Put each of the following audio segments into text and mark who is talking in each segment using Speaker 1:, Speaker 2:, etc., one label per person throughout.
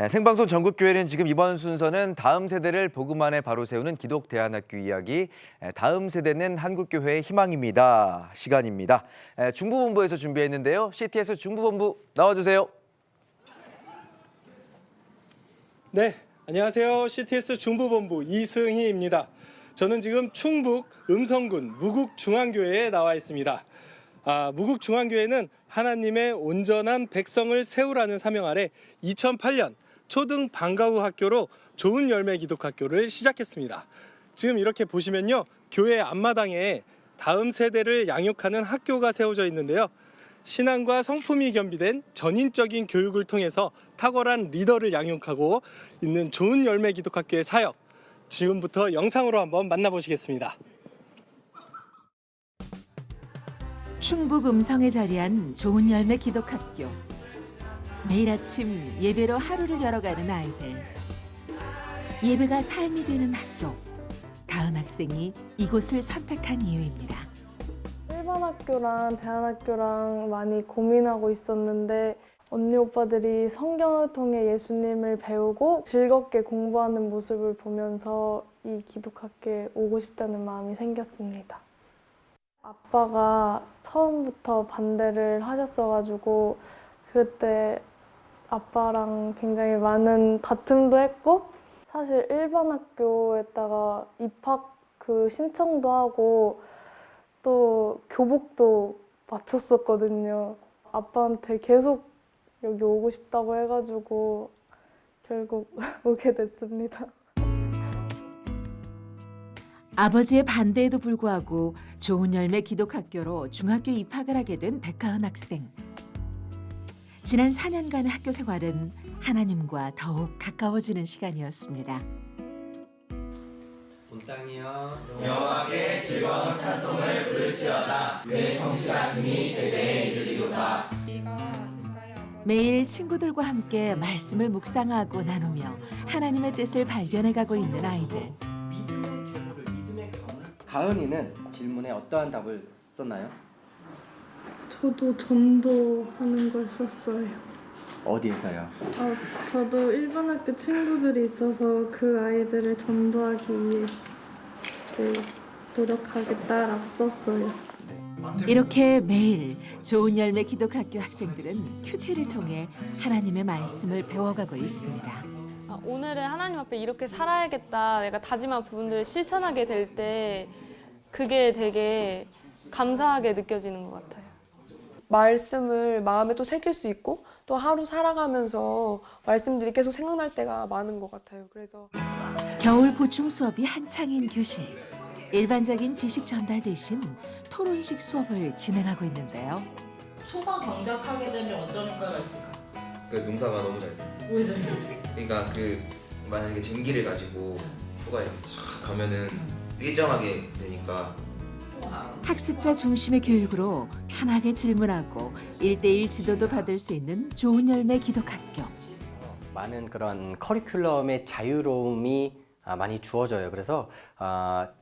Speaker 1: 생방송 전국교회는 지금 이번 순서는 다음 세대를 복음 안에 바로 세우는 기독대안학교 이야기, 다음 세대는 한국교회의 희망입니다. 시간입니다. 중부본부에서 준비했는데요. CTS 중부본부 나와주세요.
Speaker 2: 네, 안녕하세요. CTS 중부본부 이승희입니다. 저는 지금 충북 음성군 무국중앙교회에 나와 있습니다. 무국중앙교회는 하나님의 온전한 백성을 세우라는 사명 아래 2008년 초등 방과 후 학교로 좋은 열매 기독학교를 시작했습니다. 지금 이렇게 보시면요, 교회 앞마당에 다음 세대를 양육하는 학교가 세워져 있는데요. 신앙과 성품이 겸비된 전인적인 교육을 통해서 탁월한 리더를 양육하고 있는 좋은 열매 기독학교의 사역, 지금부터 영상으로 한번 만나보시겠습니다.
Speaker 3: 충북 음성에 자리한 좋은 열매 기독학교. 매일 아침 예배로 하루를 열어가는 아이들. 예배가 삶이 되는 학교. 다은 학생이 이곳을 선택한 이유입니다.
Speaker 4: 일반 학교랑 대안학교랑 많이 고민하고 있었는데 언니 오빠들이 성경을 통해 예수님을 배우고 즐겁게 공부하는 모습을 보면서 이 기독학교에 오고 싶다는 마음이 생겼습니다. 아빠가 처음부터 반대를 하셨어가지고 그때 아빠랑 굉장히 많은 다툼도 했고, 사실 일반 학교에다가 입학 신청도 하고 또 교복도 맞췄었거든요. 아빠한테 계속 여기 오고 싶다고 해가지고 결국 오게 됐습니다.
Speaker 3: 아버지의 반대에도 불구하고 좋은 열매 기독학교로 중학교 입학을 하게 된 백가은 학생. 지난 4년간의 학교 생활은 하나님과 더욱 가까워지는 시간이었습니다.
Speaker 5: 온 땅이여 여호와께 즐거운 찬송을 부를지어다. 그의 성실하심이 대대에 이르리로다.
Speaker 3: 매일 친구들과 함께 말씀을 묵상하고 나누며 하나님의 뜻을 발견해가고 있는 아이들.
Speaker 5: 가은이는 질문에 어떠한 답을 썼나요?
Speaker 4: 저도 전도하는 걸 썼어요.
Speaker 5: 어디에서요?
Speaker 4: 저도 일반 학교 친구들이 있어서 그 아이들을 전도하기 위해 노력하겠다라고 썼어요.
Speaker 3: 이렇게 매일 좋은 열매 기독학교 학생들은 큐티를 통해 하나님의 말씀을 배워가고 있습니다.
Speaker 6: 오늘은 하나님 앞에 이렇게 살아야겠다, 내가 다짐한 부분들을 실천하게 될 때 그게 되게 감사하게 느껴지는 것 같아요.
Speaker 7: 말씀을 마음에 또 새길 수 있고 또 하루 살아가면서 말씀들이 계속 생각날 때가 많은 것 같아요. 그래서
Speaker 3: 겨울 보충 수업이 한창인 교실. 일반적인 지식 전달 대신 토론식 수업을 진행하고 있는데요.
Speaker 8: 소가 경작하게 되면 어떤 효과가 있을까?
Speaker 9: 그 농사가 너무 잘 돼.
Speaker 8: 왜 잘 돼?
Speaker 9: 그러니까 만약에 쟁기를 가지고 소가 이렇게 쫙 가면은 일정하게 되니까.
Speaker 3: 학습자 중심의 교육으로 편하게 질문하고 1대1 지도도 받을 수 있는 좋은 열매 기독학교.
Speaker 5: 많은 그런 커리큘럼의 자유로움이 많이 주어져요. 그래서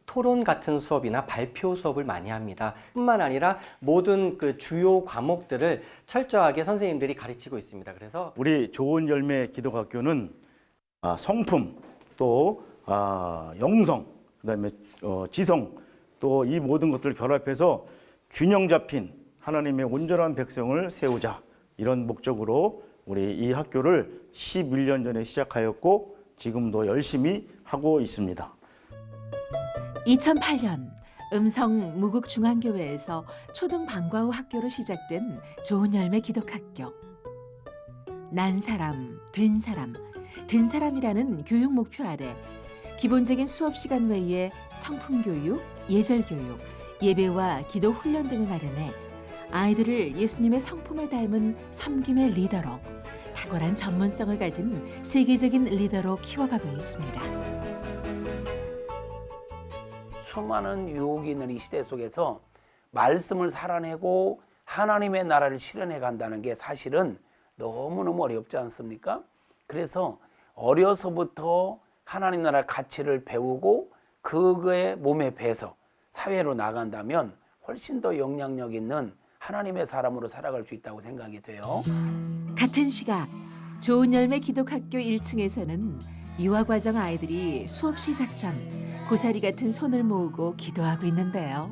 Speaker 5: 토론 같은 수업이나 발표 수업을 많이 합니다. 뿐만 아니라 모든 그 주요 과목들을 철저하게 선생님들이 가르치고 있습니다. 그래서
Speaker 10: 우리 좋은 열매 기독학교는 성품, 또 영성, 그다음에 지성, 또 이 모든 것들을 결합해서 균형 잡힌 하나님의 온전한 백성을 세우자, 이런 목적으로 우리 이 학교를 11년 전에 시작하였고 지금도 열심히 하고 있습니다.
Speaker 3: 2008년 음성 무국중앙교회에서 초등 방과 후 학교로 시작된 좋은 열매 기독학교. 난 사람, 된 사람, 든 사람이라는 교육 목표 아래 기본적인 수업 시간 외에 성품 교육, 예절 교육, 예배와 기도 훈련 등을 마련해 아이들을 예수님의 성품을 닮은 섬김의 리더로, 탁월한 전문성을 가진 세계적인 리더로 키워가고 있습니다.
Speaker 11: 수많은 유혹이 있는 이 시대 속에서 말씀을 살아내고 하나님의 나라를 실현해 간다는 게 사실은 너무너무 어렵지 않습니까? 그래서 어려서부터 하나님 나라 가치를 배우고 그거에 몸에 배서 사회로 나간다면 훨씬 더 영향력 있는 하나님의 사람으로 살아갈 수 있다고 생각이 돼요.
Speaker 3: 같은 시각 좋은 열매 기독학교 1층에서는 유아과정 아이들이 수업 시작 전 고사리 같은 손을 모으고 기도하고 있는데요.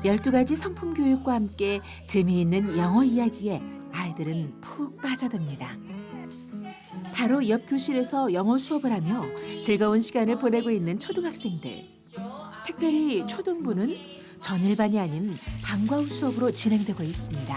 Speaker 3: 12가지 성품 교육과 함께 재미있는 영어 이야기에 아이들은 푹 빠져듭니다. 바로 옆 교실에서 영어 수업을 하며 즐거운 시간을 보내고 있는 초등학생들. 특별히 초등부는 전일반이 아닌 방과 후 수업으로 진행되고 있습니다.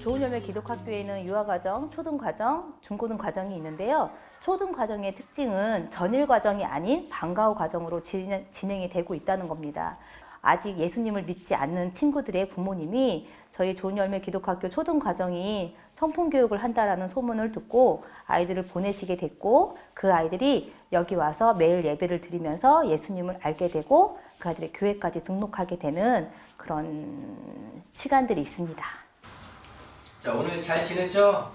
Speaker 12: 좋은 열매 기독학교에는 유아과정, 초등과정, 중고등과정이 있는데요. 초등과정의 특징은 전일 과정이 아닌 방과 후 과정으로 진행이 되고 있다는 겁니다. 아직 예수님을 믿지 않는 친구들의 부모님이 저희 좋은 열매 기독학교 초등과정이 성품교육을 한다라는 소문을 듣고 아이들을 보내시게 됐고, 그 아이들이 여기 와서 매일 예배를 드리면서 예수님을 알게 되고 그 아이들의 교회까지 등록하게 되는 그런 시간들이 있습니다.
Speaker 5: 자, 오늘 잘 지냈죠?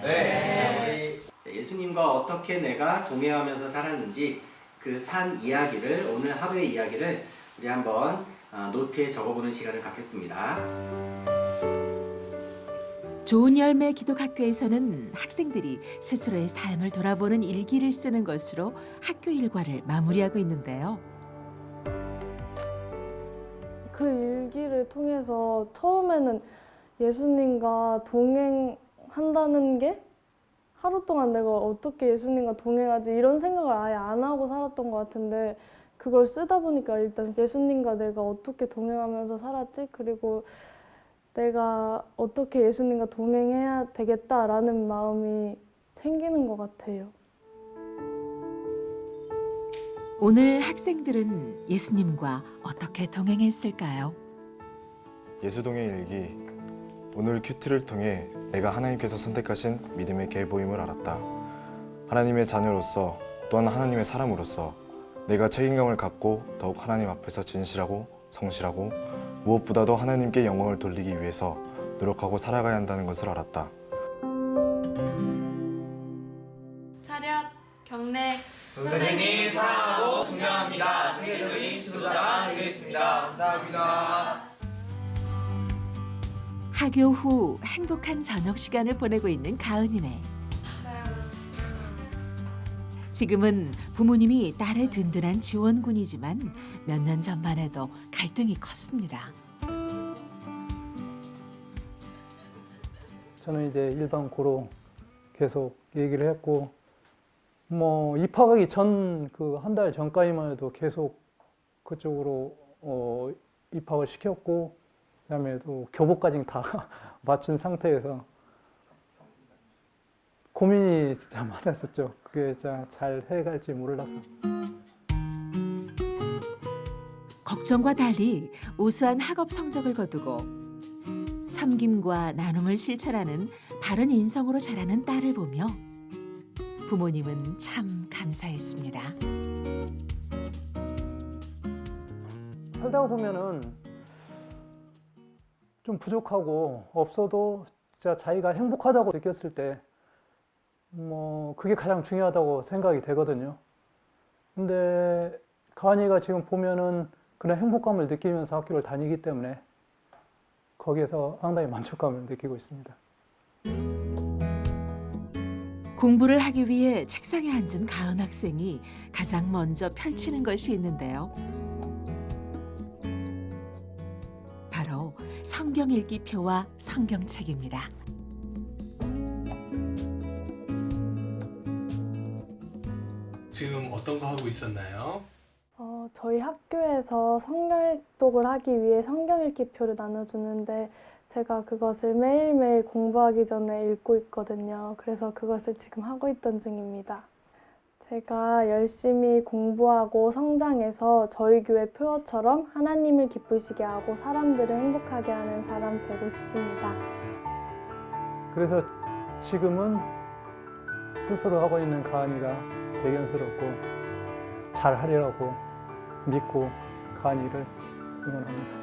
Speaker 5: 네. 자, 우리 예수님과 어떻게 내가 동행하면서 살았는지 그 산 이야기를, 오늘 하루의 이야기를 우리 한번 노트에 적어보는 시간을 갖겠습니다.
Speaker 3: 좋은 열매 기독학교에서는 학생들이 스스로의 삶을 돌아보는 일기를 쓰는 것으로 학교 일과를 마무리하고 있는데요.
Speaker 4: 그 일기를 통해서 처음에는 예수님과 동행한다는 게 하루 동안 내가 어떻게 예수님과 동행하지 이런 생각을 아예 안 하고 살았던 것 같은데, 그걸 쓰다 보니까 일단 예수님과 내가 어떻게 동행하면서 살았지? 그리고 내가 어떻게 예수님과 동행해야 되겠다라는 마음이 생기는 것 같아요.
Speaker 3: 오늘 학생들은 예수님과 어떻게 동행했을까요?
Speaker 13: 예수동행 일기. 오늘 큐티를 통해 내가 하나님께서 선택하신 믿음의 계보임을 알았다. 하나님의 자녀로서 또한 하나님의 사람으로서 내가 책임감을 갖고 더욱 하나님 앞에서 진실하고 성실하고 무엇보다도 하나님께 영광을 돌리기 위해서 노력하고 살아가야 한다는 것을 알았다.
Speaker 6: 차렷, 경례.
Speaker 9: 선생님 사랑하고 존경합니다. 세계적인 지도자가 되겠습니다. 감사합니다.
Speaker 3: 학교 후 행복한 저녁 시간을 보내고 있는 가은이네. 지금은 부모님이 딸의 든든한 지원군이지만 몇 년 전만 해도 갈등이 컸습니다.
Speaker 14: 저는 이제 일반고로 계속 얘기를 했고, 뭐 입학하기 전 그 한 달 전까지만 해도 계속 그쪽으로 입학을 시켰고, 그다음에 또 교복까지 다 맞춘 상태에서 고민이 진짜 많았었죠. 그게 진짜 잘 해갈지 몰라서.
Speaker 3: 걱정과 달리 우수한 학업 성적을 거두고 섬김과 나눔을 실천하는 바른 인성으로 자라는 딸을 보며 부모님은 참 감사했습니다.
Speaker 14: 살다가 보면은 좀 부족하고 없어도 진짜 자기가 행복하다고 느꼈을 때 뭐 그게 가장 중요하다고 생각이 되거든요. 근데 가은이가 지금 보면은 그런 행복감을 느끼면서 학교를 다니기 때문에 거기에서 상당히 만족감을 느끼고 있습니다.
Speaker 3: 공부를 하기 위해 책상에 앉은 가은 학생이 가장 먼저 펼치는 것이 있는데요. 바로 성경 읽기표와 성경책입니다.
Speaker 2: 지금 어떤 거 하고 있었나요?
Speaker 4: 저희 학교에서 성경 읽독을 하기 위해 성경 읽기표를 나눠주는데 제가 그것을 매일매일 공부하기 전에 읽고 있거든요. 그래서 그것을 지금 하고 있던 중입니다. 제가 열심히 공부하고 성장해서 저희 교회 표어처럼 하나님을 기쁘시게 하고 사람들을 행복하게 하는 사람 되고 싶습니다.
Speaker 14: 그래서 지금은 스스로 하고 있는 가은이가 대견스럽고 잘하리라고 믿고 가은이를 응원합니다.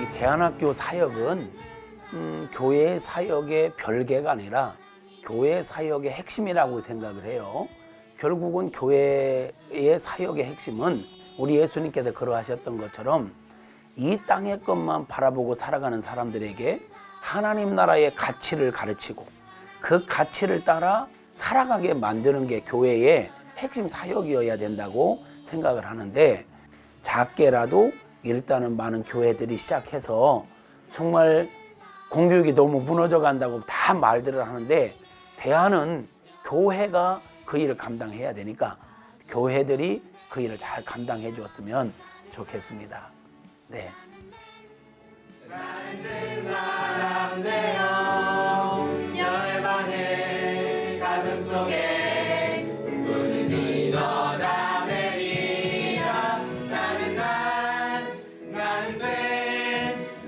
Speaker 11: 이 대안학교 사역은 교회 사역의 별개가 아니라 교회 사역의 핵심이라고 생각을 해요. 결국은 교회의 사역의 핵심은 우리 예수님께서 그러하셨던 것처럼 이 땅의 것만 바라보고 살아가는 사람들에게 하나님 나라의 가치를 가르치고 그 가치를 따라 살아가게 만드는 게 교회의 핵심 사역이어야 된다고 생각을 하는데, 작게라도 일단은 많은 교회들이 시작해서 정말 공교육이 너무 무너져 간다고 다 말들을 하는데, 대안은 교회가 그 일을 감당해야 되니까 교회들이 그 일을 잘 감당해 줬으면 좋겠습니다. 네.
Speaker 15: 열방의 가슴 속에 눈이 너다 내리라.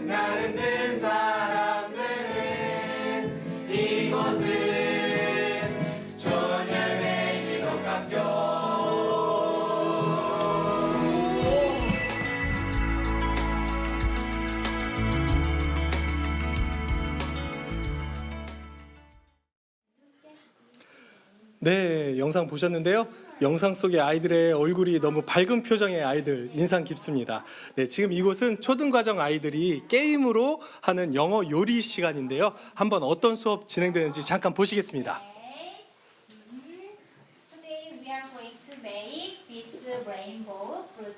Speaker 15: 나는 든 사람들은 이곳은 좋은 열매 기독학교.
Speaker 2: 네, 영상 보셨는데요. 영상 속의 아이들의 얼굴이 너무 밝은 표정의 아이들, 인상 깊습니다. 네, 지금 이곳은 초등과정 아이들이 게임으로 하는 영어 요리 시간인데요. 한번 어떤 수업 진행되는지 잠깐 보시겠습니다.
Speaker 16: Today we are going to make this rainbow fruit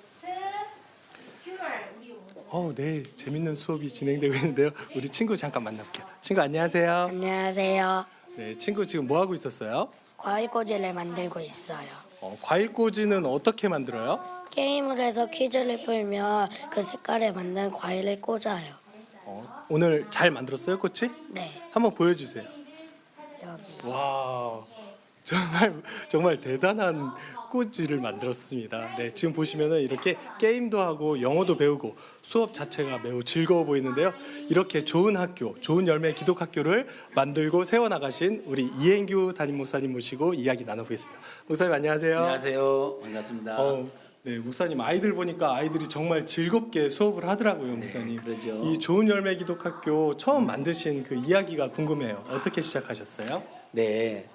Speaker 16: skewer.
Speaker 2: 네, 재밌는 수업이 진행되고 있는데요. 우리 친구 잠깐 만나볼게요. 친구 안녕하세요.
Speaker 17: 안녕하세요.
Speaker 2: 네, 친구 지금 뭐 하고 있었어요?
Speaker 17: 과일 꽂이를 만들고 있어요.
Speaker 2: 과일 꽂이는 어떻게 만들어요?
Speaker 17: 게임을 해서 퀴즈를 풀면 그 색깔에 맞는 과일을 꽂아요.
Speaker 2: 오늘 잘 만들었어요, 꽃이?
Speaker 17: 네.
Speaker 2: 한번 보여주세요.
Speaker 17: 여기.
Speaker 2: 와, 정말 대단한 꽃지를 만들었습니다. 네, 지금 보시면은 이렇게 게임도 하고 영어도 배우고 수업 자체가 매우 즐거워 보이는데요. 이렇게 좋은 학교, 좋은 열매 기독학교를 만들고 세워나가신 우리 이행규 담임 목사님 모시고 이야기 나눠보겠습니다. 목사님 안녕하세요.
Speaker 18: 안녕하세요. 반갑습니다.
Speaker 2: 네, 목사님 아이들 보니까 아이들이 정말 즐겁게 수업을 하더라고요, 목사님.
Speaker 18: 그러죠.
Speaker 2: 이 좋은 열매 기독학교 처음 만드신 그 이야기가 궁금해요. 어떻게 시작하셨어요?
Speaker 18: 네.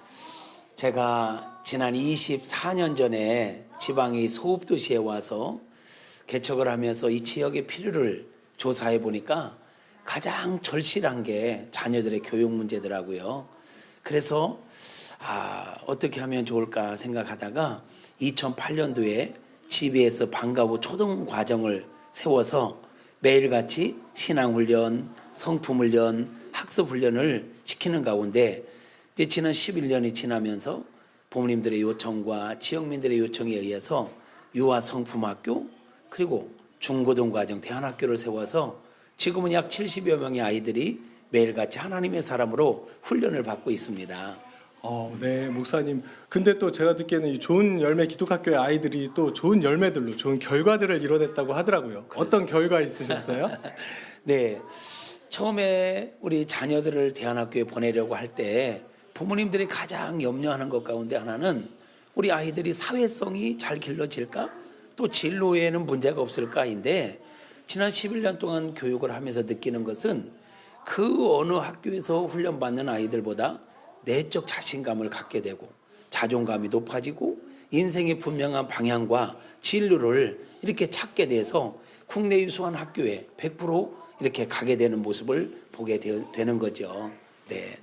Speaker 18: 제가 지난 24년 전에 지방의 소읍도시에 와서 개척을 하면서 이 지역의 필요를 조사해 보니까 가장 절실한 게 자녀들의 교육 문제더라고요. 그래서 어떻게 하면 좋을까 생각하다가 2008년도에 GBS 방과후 초등과정을 세워서 매일같이 신앙훈련, 성품훈련, 학습훈련을 시키는 가운데 지난 11년이 지나면서 부모님들의 요청과 지역민들의 요청에 의해서 유아 성품학교 그리고 중고등과정 대안학교를 세워서 지금은 약 70여 명의 아이들이 매일같이 하나님의 사람으로 훈련을 받고 있습니다.
Speaker 2: 네, 목사님. 근데 또 제가 듣기에는 이 좋은 열매 기독학교의 아이들이 또 좋은 열매들로 좋은 결과들을 이뤄냈다고 하더라고요. 어떤 결과 있으셨어요?
Speaker 18: 네, 처음에 우리 자녀들을 대안학교에 보내려고 할 때 부모님들이 가장 염려하는 것 가운데 하나는 우리 아이들이 사회성이 잘 길러질까? 또 진로에는 문제가 없을까인데 지난 11년 동안 교육을 하면서 느끼는 것은 그 어느 학교에서 훈련받는 아이들보다 내적 자신감을 갖게 되고 자존감이 높아지고 인생의 분명한 방향과 진로를 이렇게 찾게 돼서 국내 유수한 학교에 100% 이렇게 가게 되는 모습을 보게 되는 거죠. 네.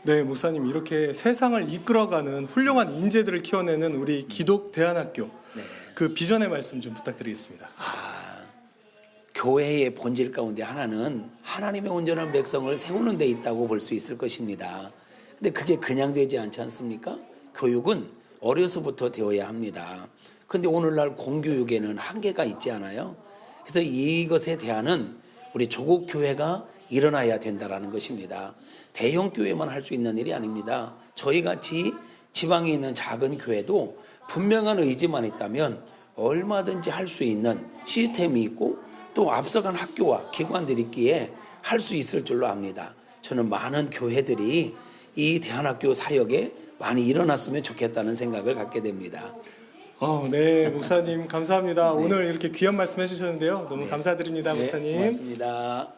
Speaker 2: 네, 목사님 이렇게 세상을 이끌어가는 훌륭한 인재들을 키워내는 우리 기독 대안학교 그 비전의 말씀 좀 부탁드리겠습니다.
Speaker 18: 교회의 본질 가운데 하나는 하나님의 온전한 백성을 세우는 데 있다고 볼 수 있을 것입니다. 근데 그게 그냥 되지 않지 않습니까? 교육은 어려서부터 되어야 합니다. 근데 오늘날 공교육에는 한계가 있지 않아요? 그래서 이것에 대한은 우리 조국 교회가 일어나야 된다라는 것입니다. 대형 교회만 할 수 있는 일이 아닙니다. 저희 같이 지방에 있는 작은 교회도 분명한 의지만 있다면 얼마든지 할 수 있는 시스템이 있고 또 앞서간 학교와 기관들이 있기에 할 수 있을 줄로 압니다. 저는 많은 교회들이 이 대안학교 사역에 많이 일어났으면 좋겠다는 생각을 갖게 됩니다.
Speaker 2: 네, 목사님 감사합니다. 네. 오늘 이렇게 귀한 말씀 해주셨는데요. 너무 감사드립니다, 목사님.
Speaker 18: 고맙습니다.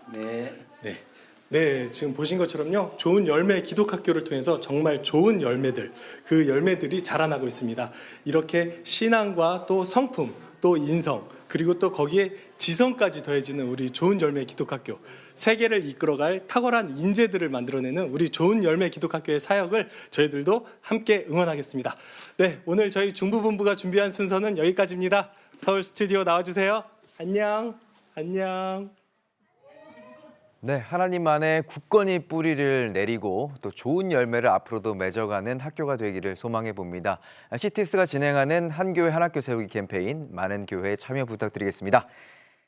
Speaker 2: 네, 지금 보신 것처럼요. 좋은 열매 기독학교를 통해서 정말 좋은 열매들, 그 열매들이 자라나고 있습니다. 이렇게 신앙과 또 성품, 또 인성, 그리고 또 거기에 지성까지 더해지는 우리 좋은 열매 기독학교, 세계를 이끌어갈 탁월한 인재들을 만들어내는 우리 좋은 열매 기독학교의 사역을 저희들도 함께 응원하겠습니다. 네, 오늘 저희 중부본부가 준비한 순서는 여기까지입니다. 서울 스튜디오 나와주세요. 안녕. 안녕.
Speaker 1: 네, 하나님만의 굳건히 뿌리를 내리고 또 좋은 열매를 앞으로도 맺어가는 학교가 되기를 소망해 봅니다. CTS가 진행하는 한 교회 한 학교 세우기 캠페인 많은 교회에 참여 부탁드리겠습니다.